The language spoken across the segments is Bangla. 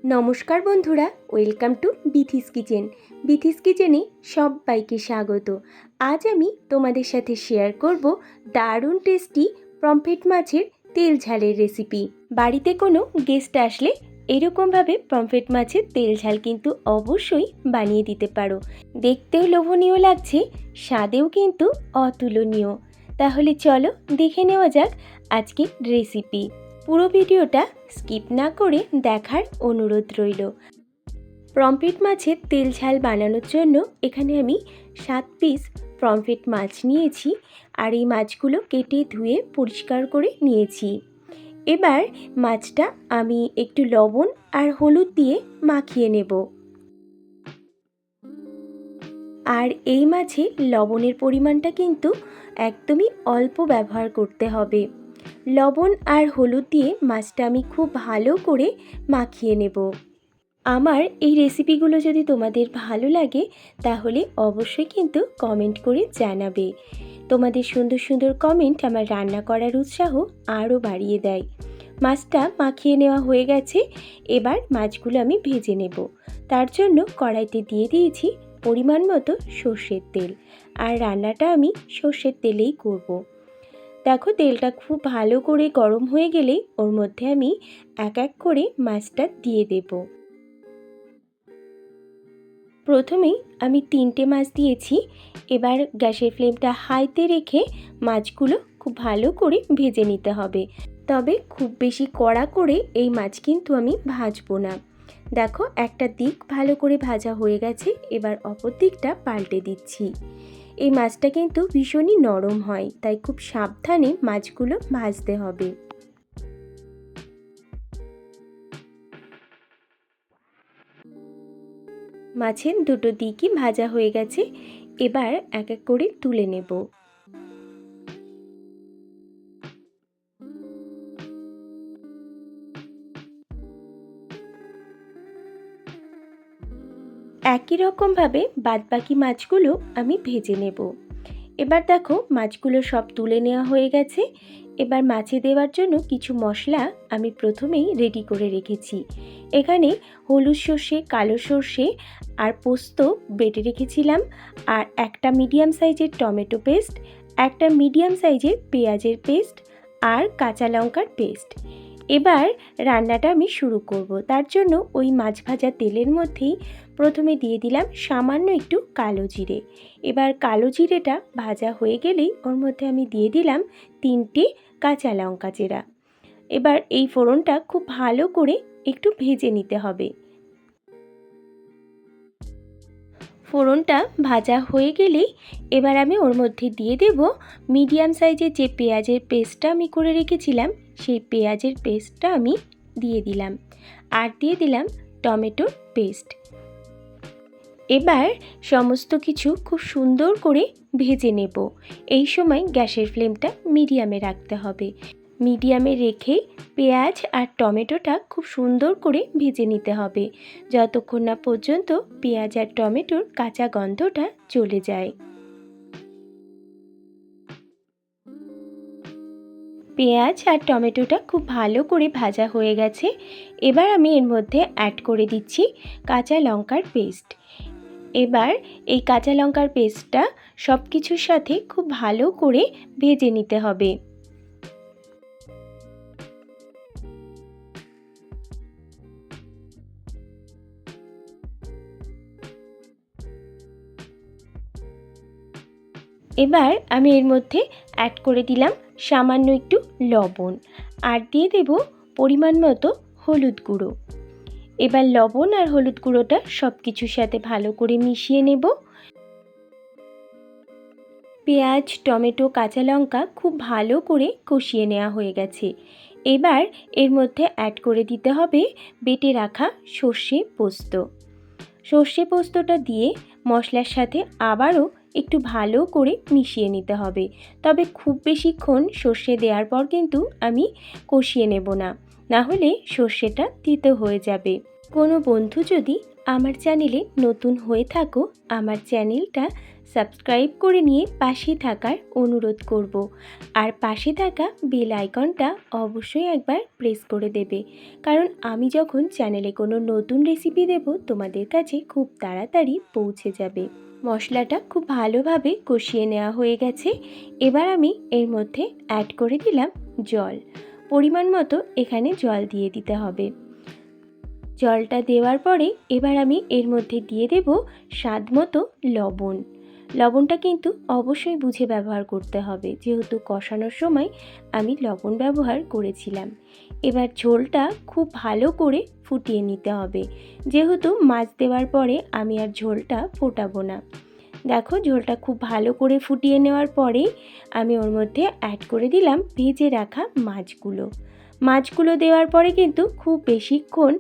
নমস্কার বন্ধুরা, welcome to Bithi's kitchen. Bithi's কিচেনে সবাইকে স্বাগত। আজ আমি তোমাদের সাথে শেয়ার করব দারুণ টেস্টি পমফ্রেট মাছের তেল ঝালের রেসিপি। বাড়িতে কোনো গেস্ট আসলে এরকমভাবে পমফ্রেট মাছের তেল ঝাল কিন্তু অবশ্যই বানিয়ে দিতে পারো। দেখতেও লোভনীয় লাগছে, স্বাদেও কিন্তু অতুলনীয়। তাহলে চলো দেখে নেওয়া যাক আজকের রেসিপি। পুরো ভিডিওটা স্কিপ না করে দেখার অনুরোধ রইল। পমফ্রেট মাছের তেল ঝাল বানানোর জন্য এখানে আমি 7 পিস পমফ্রেট মাছ নিয়েছি, আর এই মাছগুলো কেটে ধুয়ে পরিষ্কার করে নিয়েছি। এবার মাছটা আমি একটু লবণ আর হলুদ দিয়ে মাখিয়ে নেব। আর এই মাছে লবণের পরিমাণটা কিন্তু একদমই অল্প ব্যবহার করতে হবে। লবণ আর হলুদ দিয়ে মাছটা আমি খুব ভালো করে মাখিয়ে নেব। আমার এই রেসিপিগুলো যদি তোমাদের ভালো লাগে তাহলে অবশ্যই কিন্তু কমেন্ট করে জানাবে। তোমাদের সুন্দর সুন্দর কমেন্ট আমার রান্না করার উৎসাহ আরও বাড়িয়ে দেয়। মাছটা মাখিয়ে নেওয়া হয়ে গেছে, এবার মাছগুলো আমি ভেজে নেব। তার জন্য কড়াইতে দিয়ে দিয়েছি পরিমাণ মতো সর্ষের তেল, আর রান্নাটা আমি সর্ষের তেলেই করব। দেখো, তেলটা খুব ভালো করে গরম হয়ে গেলেই ওর মধ্যে আমি এক এক করে মাছটা দিয়ে দেব। প্রথমেই আমি 3টে মাছ দিয়েছি। এবার গ্যাসের ফ্লেমটা হাইতে রেখে মাছগুলো খুব ভালো করে ভেজে নিতে হবে। তবে খুব বেশি কড়া করে এই মাছ কিন্তু আমি ভাজবো না। দেখো, একটা দিক ভালো করে ভাজা হয়ে গেছে, এবার অপর দিকটা পাল্টে দিচ্ছি। এই মাছটা কিন্তু ভীষণই নরম হয়, তাই খুব সাবধানে মাছগুলো ভাজতে হবে। মাছের দুটো দিকই ভাজা হয়ে গেছে, এবার এক এক করে তুলে নেব। একই রকমভাবে বাদবাকি মাছগুলো আমি ভেজে নেব। এবার দেখো, মাছগুলো সব তুলে নেওয়া হয়ে গেছে। এবার মাছে দেওয়ার জন্য কিছু মশলা আমি প্রথমেই রেডি করে রেখেছি। এখানে হলুদ সর্ষে, কালো সর্ষে আর পোস্ত বেটে রেখেছিলাম, আর একটা মিডিয়াম সাইজের টমেটো পেস্ট, একটা মিডিয়াম সাইজের পেঁয়াজের পেস্ট আর কাঁচা লঙ্কার পেস্ট। এবার রান্নাটা আমি শুরু করব। তার জন্য ওই মাছ ভাজা তেলের মধ্যেই প্রথমে দিয়ে দিলাম সামান্য একটু কালো জিরে। এবার কালো জিরেটা ভাজা হয়ে গেলেই ওর মধ্যে আমি দিয়ে দিলাম 3টে কাঁচা লঙ্কা চেরা। এবার এই ফোড়নটা খুব ভালো করে একটু ভেজে নিতে হবে। ফোড়নটা ভাজা হয়ে গেলেই এবার আমি ওর মধ্যে দিয়ে দেব মিডিয়াম সাইজের যে পেঁয়াজের পেস্টটা আমি করে রেখেছিলাম, সেই পেঁয়াজের পেস্টটা আমি দিয়ে দিলাম, আর দিয়ে দিলাম টমেটোর পেস্ট। এবার সমস্ত কিছু খুব সুন্দর করে ভেজে নেব। এই সময় গ্যাসের ফ্লেমটা মিডিয়ামে রাখতে হবে। মিডিয়ামে রেখে পেঁয়াজ আর টমেটোটা খুব সুন্দর করে ভেজে নিতে হবে, যতক্ষণ না পর্যন্ত পেঁয়াজ আর টমেটোর কাঁচা গন্ধটা চলে যায়। পেঁয়াজ আর টমেটোটা খুব ভালো করে ভাজা হয়ে গেছে। এবার আমি এর মধ্যে অ্যাড করে দিচ্ছি কাঁচা লঙ্কার পেস্ট। এবার এই কাঁচা লঙ্কার পেস্টটা সব কিছুর সাথে খুব ভালো করে ভেজে নিতে হবে। এবার আমি এর মধ্যে অ্যাড করে দিলাম সামান্য একটু লবণ, আর দিয়ে দেব পরিমাণ মতো হলুদ গুঁড়ো। এবার লবণ আর হলুদ গুঁড়োটা সব কিছুর সাথে ভালো করে মিশিয়ে নেব। পেঁয়াজ, টমেটো, কাঁচা লঙ্কা খুব ভালো করে কষিয়ে নেওয়া হয়ে গেছে। এবার এর মধ্যে অ্যাড করে দিতে হবে বেটে রাখা সর্ষে পোস্ত। সর্ষে পোস্তটা দিয়ে মশলার সাথে আবারও একটু ভালো করে মিশিয়ে নিতে হবে। তবে খুব বেশিক্ষণ সর্ষে দেওয়ার পর কিন্তু আমি কষিয়ে নেব না, না হলে সর্ষেটা তিতো হয়ে যাবে। কোনো বন্ধু যদি আমার চ্যানেলে নতুন হয়ে থাকো, আমার চ্যানেলটা সাবস্ক্রাইব করে নিয়ে পাশে থাকার অনুরোধ করব। আর পাশে থাকা বেল আইকনটা অবশ্যই একবার প্রেস করে দেবে, কারণ আমি যখন চ্যানেলে কোনো নতুন রেসিপি দেব তোমাদের কাছে খুব তাড়াতাড়ি পৌঁছে যাবে। মশলাটা খুব ভালোভাবে কষিয়ে নেওয়া হয়ে গেছে। এবার আমি এর মধ্যে অ্যাড করে দিলাম জল। পরিমাণ মতো এখানে জল দিয়ে দিতে হবে। জলটা দেওয়ার পরে এবার আমি এর মধ্যে দিয়ে দেব স্বাদ মতো লবণ। লবণটা কিন্তু অবশ্যই বুঝে ব্যবহার করতে হবে, যেহেতু কষানোর সময় আমি লবণ ব্যবহার করেছিলাম। এবার ঝোলটা খুব ভালো করে ফুটিয়ে নিতে হবে, যেহেতু মাছ দেওয়ার পরে আমি আর ঝোলটা ফোটাবো না। দেখো, ঝোলটা খুব ভালো করে ফুটিয়ে নেওয়ার পরেই আমি ওর মধ্যে অ্যাড করে দিলাম ভেজে রাখা মাছগুলো। মাছগুলো দেওয়ার পরে কিন্তু খুব বেশিক্ষণ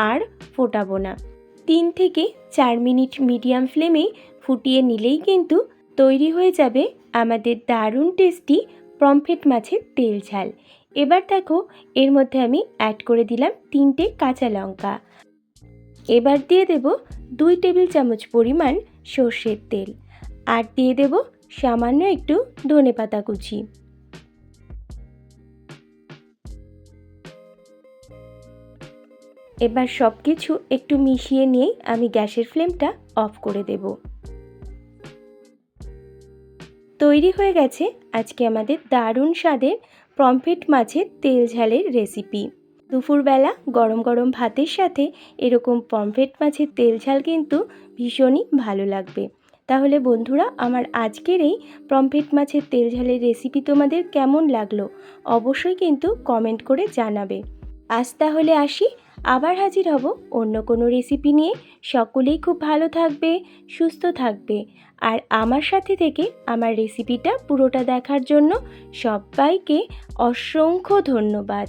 আর ফোটাবো না। 3 থেকে 4 মিনিট মিডিয়াম ফ্লেমে ফুটিয়ে নিলেই কিন্তু তৈরি হয়ে যাবে আমাদের দারুণ টেস্টি পমফ্রেট মাছের তেল ঝাল। এবার দেখো, এর মধ্যে আমি অ্যাড করে দিলাম 3টে কাঁচা লঙ্কা। এবার দিয়ে দেব 2 টেবিল চামচ পরিমাণ সর্ষের তেল, আর দিয়ে দেব সামান্য একটু ধনেপাতা কুচি। এবার সব কিছু একটু মিশিয়ে নিয়েই আমি গ্যাসের ফ্লেমটা অফ করে দেব। তৈরি হয়ে গেছে আজকে আমাদের দারুণ স্বাদের পমফ্রেট মাছের তেল ঝালের রেসিপি। দুপুরবেলা গরম গরম ভাতের সাথে এরকম পমফ্রেট মাছের তেল ঝাল কিন্তু ভীষণই ভালো লাগবে। তাহলে বন্ধুরা, আমার আজকের এই পমফ্রেট মাছের তেল ঝালের রেসিপি তোমাদের কেমন লাগলো অবশ্যই কিন্তু কমেন্ট করে জানাবে। আজ তাহলে আসি, আবার হাজির হব অন্য কোনো রেসিপি নিয়ে। সকলেই খুব ভালো থাকবে, সুস্থ থাকবে। আর আমার সাথে থেকে আমার রেসিপিটা পুরোটা দেখার জন্য সবাইকে অসংখ্য ধন্যবাদ।